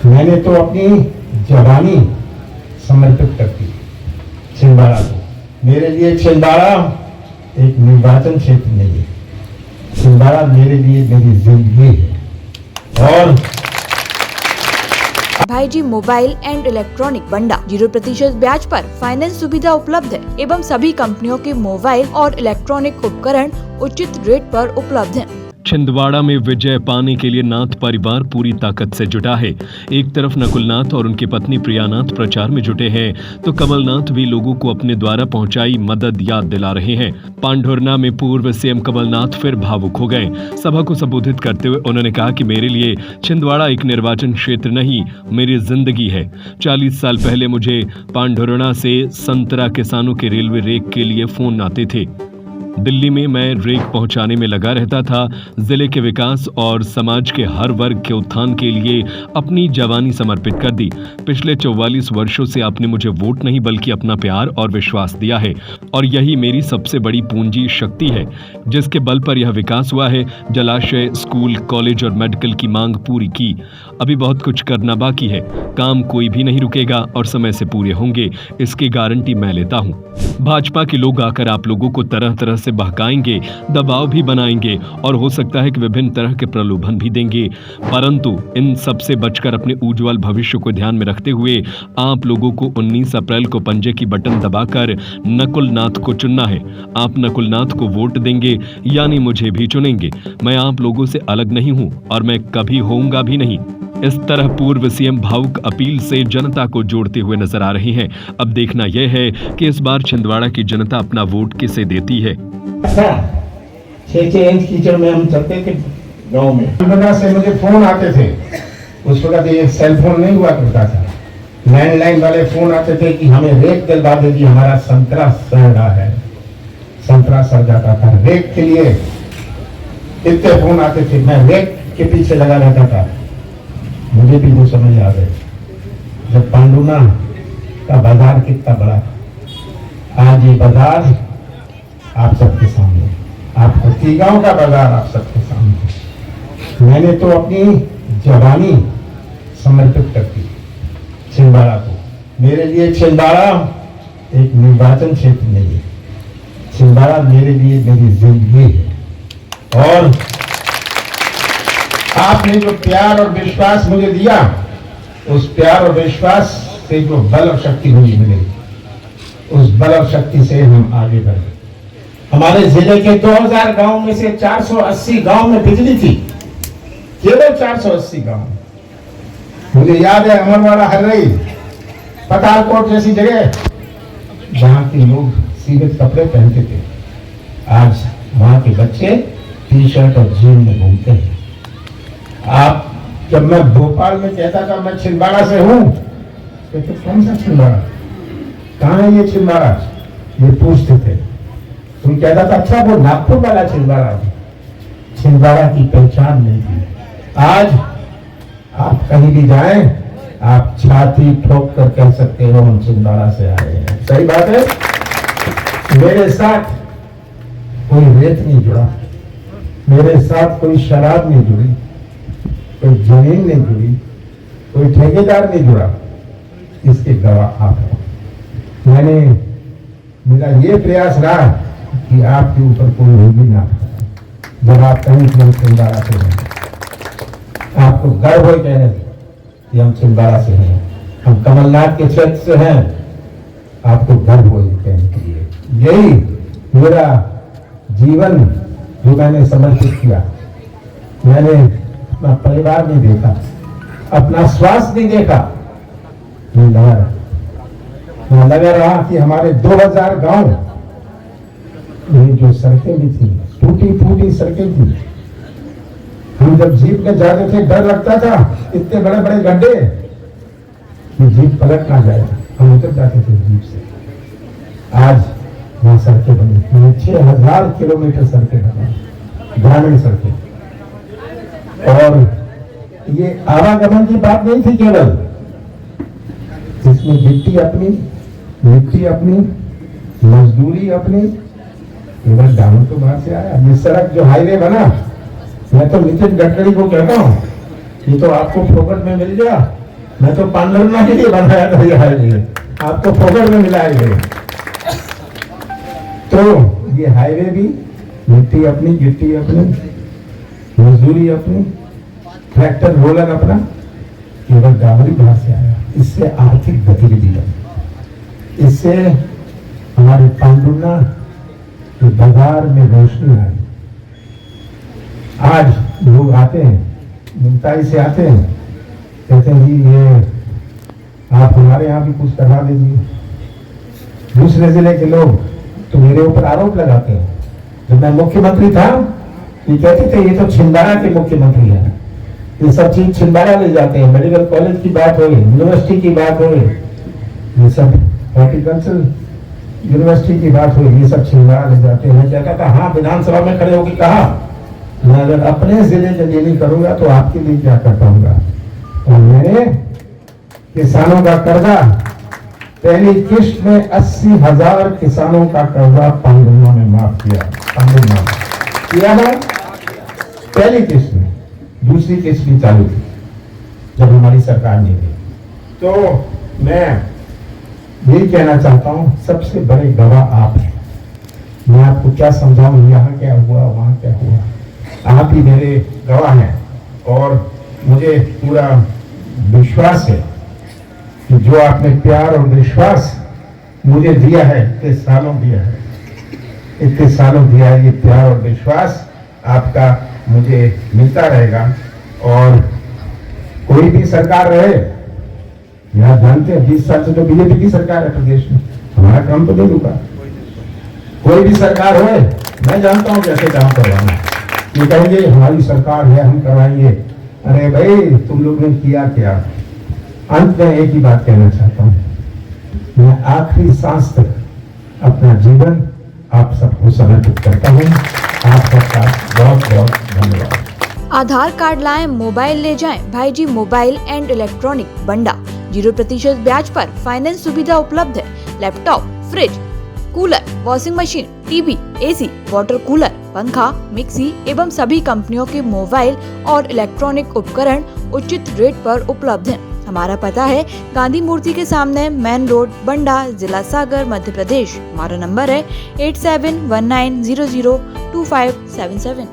मैंने तो अपनी जवानी समर्पित कर दी छिंदवाड़ा को। मेरे लिए छिंदवाड़ा एक निर्वाचन क्षेत्र नहीं है, छिंदवाड़ा मेरे लिए मेरी जिंदगी है। और भाईजी मोबाइल एंड इलेक्ट्रॉनिक बंडा 0% ब्याज पर फाइनेंस सुविधा उपलब्ध है एवं सभी कंपनियों के मोबाइल और इलेक्ट्रॉनिक उपकरण उचित रेट पर उपलब्ध हैं। छिंदवाड़ा में विजय पाने के लिए नाथ परिवार पूरी ताकत से जुटा है। एक तरफ नकुलनाथ और उनकी पत्नी प्रियानाथ प्रचार में जुटे हैं, तो कमलनाथ भी लोगों को अपने द्वारा पहुंचाई मदद याद दिला रहे हैं। पांढुर्ना में पूर्व सीएम कमलनाथ फिर भावुक हो गए। सभा को संबोधित करते हुए उन्होंने कहा कि मेरे लिए छिंदवाड़ा एक निर्वाचन क्षेत्र नहीं, मेरी जिंदगी है। 40 साल पहले मुझे पांढुर्ना से संतरा किसानों के रेलवे रेक के लिए फोन आते थे। दिल्ली में मैं रेक पहुंचाने में लगा रहता था। जिले के विकास और समाज के हर वर्ग के उत्थान के लिए अपनी जवानी समर्पित कर दी। पिछले 44 वर्षों से आपने मुझे वोट नहीं बल्कि अपना प्यार और विश्वास दिया है, और यही मेरी सबसे बड़ी पूंजी शक्ति है, जिसके बल पर यह विकास हुआ है। जलाशय, स्कूल, कॉलेज और मेडिकल की मांग पूरी की। अभी बहुत कुछ करना बाकी है। काम कोई भी नहीं रुकेगा और समय से पूरे होंगे, इसकी गारंटी मैं लेता हूँ। भाजपा के लोग आकर आप लोगों को तरह तरह से बहकाएंगे, दबाव भी बनाएंगे और हो सकता है कि विभिन्न तरह के प्रलोभन भी देंगे, परंतु इन सब से बचकर अपने उज्जवल भविष्य को ध्यान में रखते हुए आप लोगों को 19 अप्रैल को पंजे की बटन दबाकर नकुलनाथ को चुनना है। आप नकुलनाथ को वोट देंगे यानी मुझे भी चुनेंगे। मैं आप लोगों से अलग नहीं हूं और मैं कभी होऊंगा भी नहीं। इस तरह पूर्व सीएम भावुक अपील से जनता को जोड़ते हुए नजर आ रहे हैं। अब देखना यह है कि इस बार छिंदवाड़ा की जनता अपना वोट किसे देती है। 6 इंच कीचड़ में हम चलते थे गांव में। पांढुर्ना से मुझे फोन आते थे। उस वक्त ये सेल फोन नहीं हुआ करता था, लैंडलाइन वाले फोन आते थे कि हमें रेक दिलवा दीजिए, हमारा संतरा सड़ रहा है। संतरा सड़ जाता था, रेक के लिए इतने फोन आते थे। मैं रेक के पीछे लगा रहता था। मुझे भी वो समझ आ गई जब पांढुर्ना का बाजार कितना बड़ा था। आज ये बाजार आप सबके सामने, आपको तीगांव का बाजार आप सबके सामने। मैंने तो अपनी जवानी समर्पित कर दी छिंदवाड़ा को। मेरे लिए छिंदवाड़ा एक निर्वाचन क्षेत्र नहीं है, छिंदवाड़ा मेरे लिए मेरी जिंदगी है। और आपने जो प्यार और विश्वास मुझे दिया, उस प्यार और विश्वास से जो बल और शक्ति मुझे मिली, उस बल और शक्ति से हम आगे बढ़े। हमारे जिले के 2000 गांव में से 480 गांव में बिजली थी, केवल 480 गांव। मुझे याद है अमरवाड़ा, हर्रई, पतालकोट जैसी जगह जहां के लोग सीमित कपड़े पहनते थे, आज वहां के बच्चे टी शर्ट और जीन में घूमते हैं। आप जब मैं भोपाल में कहता था मैं छिंदवाड़ा से हूं, तो कौन सा छिंदवाड़ा, कहां है ये छिंदवाड़ा, ये पूछते थे। तुम कहता था अच्छा वो नागपुर वाला छिंदवाड़ा। छिंदवाड़ा की पहचान नहीं थी। आज आप कहीं भी जाएं, आप छाती ठोक कर कह सकते हो हम छिंदवाड़ा से आए हैं। सही बात है। मेरे साथ कोई रेत नहीं जुड़ा, मेरे साथ कोई शराब नहीं जुड़ी, कोई जमीन नहीं जुड़ी, कोई ठेकेदार नहीं जुड़ा। इसके गवाह आप हैं। मेरा ये प्रयास रहा कि आपके ऊपर कोई रोगी ना हो। जब आप कहीं छिंदवाड़ा से हैं, आपको गर्व हो कहने कि हम छिंदवाड़ा से हैं, हम कमलनाथ के क्षेत्र से हैं, आपको गर्व हो कहने के लिए। यही मेरा जीवन जो मैंने समर्पित किया। मैंने अपना परिवार नहीं देखा, अपना स्वास्थ्य नहीं देखा। मैं लगा रहा कि हमारे 2000 गांव, ये जो सड़कें भी थी, टूटी फूटी सड़कें थी। हम जब जीप में जाते थे डर लगता था, इतने बड़े बड़े गड्ढे कि जीप पलट ना जाए, हम उतर जाते थे जीप से। आज वहां सड़कें बनी, 6000 किलोमीटर सड़कें बनी, ग्रामीण सड़कें। और ये आवागमन की बात नहीं थी केवल, इसमें मिट्टी अपनी, मजदूरी अपनी। केवल डाउन तो बाहर से आया। ये सड़क जो हाईवे बना, मैं तो नितिन गडकरी को कहता हूँ, ये तो आपको फोकट में मिल गया, मैं तो पांडुरंगा के लिए बनाया था ये हाईवे, आपको फोकट में मिला है ये। तो ये हाईवे भी मिट्टी अपनी, गिट्टी अपनी, मजदूरी अपनी, ट्रैक्टर रोलर अपना, केवल डामरी बाहर से आया। इससे आर्थिक गतिविधि है, इससे हमारे पांडुरंगा के बाजार में रोशनी आई। आज लोग आते हैं, मुल्ताई से आते हैं, कहते हैं जी ये आप हमारे यहाँ भी कुछ करवा दीजिए। दूसरे जिले के लोग तो मेरे ऊपर आरोप लगाते हैं, जब मैं मुख्यमंत्री था ये कहते थे ये तो छिंदवाड़ा के मुख्यमंत्री हैं, ये सब चीज छिंदवाड़ा ले जाते हैं। मेडिकल कॉलेज की बात हो, यूनिवर्सिटी की बात हो, ये सब हॉर्टिकल्चर यूनिवर्सिटी की बात हो, ये सब छिंदवाड़ा ले जाते हैं। मैं कहता था हाँ, विधानसभा में खड़े होकर कहा, मैं अगर अपने जिले के लिए नहीं करूंगा तो आपके लिए क्या कर पाऊंगा। और मैंने किसानों का कर्जा पहली किश्त में 80,000 किसानों का कर्जा पांडुरंगा में माफ किया। पांडुरंगा किया है पहली किश्त में, दूसरी किश्त भी चालू थी जब हमारी सरकार नहीं थी। तो मैं यही कहना चाहता हूं, सबसे बड़े गवाह आप हैं। मैं आपको क्या समझाऊं, यहाँ क्या हुआ वहां क्या हुआ, आप ही मेरे गवाह हैं। और मुझे पूरा विश्वास है कि जो आपने प्यार और विश्वास मुझे दिया है, इतने सालों दिया है, इतने सालों दिया है, ये प्यार और विश्वास आपका मुझे मिलता रहेगा। और कोई भी सरकार रहे, आप जानते हैं 20 साल से तो बीजेपी की सरकार है प्रदेश में, हमारा काम तो नहीं रुका। कोई भी सरकार हो, मैं जानता हूं कैसे काम करवाना। ये कहेंगे हमारी सरकार है हम करवाएंगे, अरे भाई तुम लोग ने किया क्या। अंत में एक ही बात कहना चाहता हूं, मैं आखिरी सांस तक अपना जीवन आप सबको समर्पित करता हूं। आप सबका बहुत बहुत धन्यवाद। आधार कार्ड लाएं, मोबाइल ले जाएं। भाई जी मोबाइल एंड इलेक्ट्रॉनिक बंडा 0% ब्याज पर फाइनेंस सुविधा उपलब्ध है। Laptop, fridge, cooler, washing machine, TV, AC, water cooler, पंखा, मिक्सी एवं सभी कंपनियों के मोबाइल और इलेक्ट्रॉनिक उपकरण उचित रेट पर उपलब्ध हैं। हमारा पता है गांधी मूर्ति के सामने, मेन रोड, बंडा, जिला सागर, मध्य प्रदेश। हमारा नंबर है 8719002577।